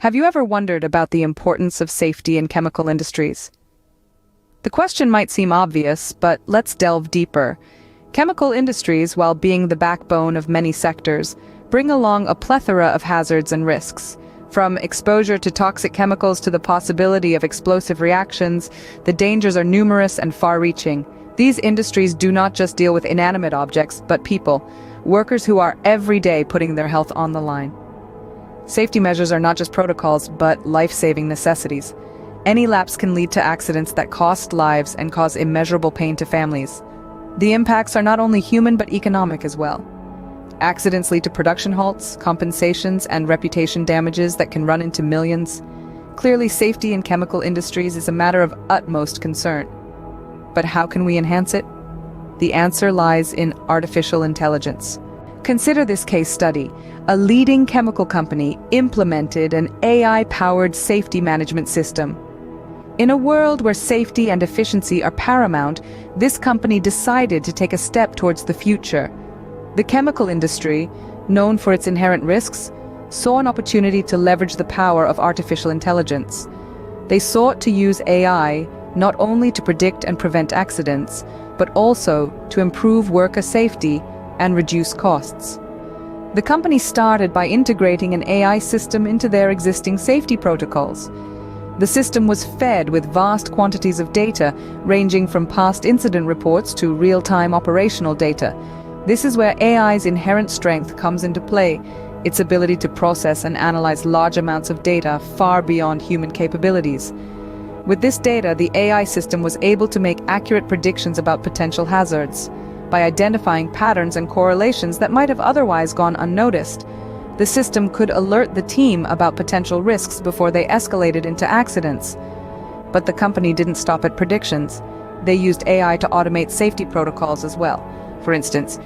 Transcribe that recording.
Have you ever wondered about the importance of safety in chemical industries? The question might seem obvious, but let's delve deeper. Chemical industries, while being the backbone of many sectors, bring along a plethora of hazards and risks. From exposure to toxic chemicals to the possibility of explosive reactions, the dangers are numerous and far-reaching. These industries do not just deal with inanimate objects, but people, workers who are every day putting their health on the line. Safety measures are not just protocols, but life-saving necessities. Any lapse can lead to accidents that cost lives and cause immeasurable pain to families. The impacts are not only human but economic as well. Accidents lead to production halts, compensations, and reputation damages that can run into millions. Clearly, safety in chemical industries is a matter of utmost concern. But how can we enhance it? The answer lies in artificial intelligence. Consider this case study. A leading chemical company implemented an AI-powered safety management system. In a world where safety and efficiency are paramount, this company decided to take a step towards the future. The chemical industry, known for its inherent risks, saw an opportunity to leverage the power of artificial intelligence. They sought to use AI not only to predict and prevent accidents, but also to improve worker safety and reduce costs. The company started by integrating an AI system into their existing safety protocols. The system was fed with vast quantities of data, ranging from past incident reports to real-time operational data. This is where AI's inherent strength comes into play, its ability to process and analyze large amounts of data far beyond human capabilities. With this data, the AI system was able to make accurate predictions about potential hazards. By identifying patterns and correlations that might have otherwise gone unnoticed, the system could alert the team about potential risks before they escalated into accidents. But the company didn't stop at predictions. They used AI to automate safety protocols as well. For instance,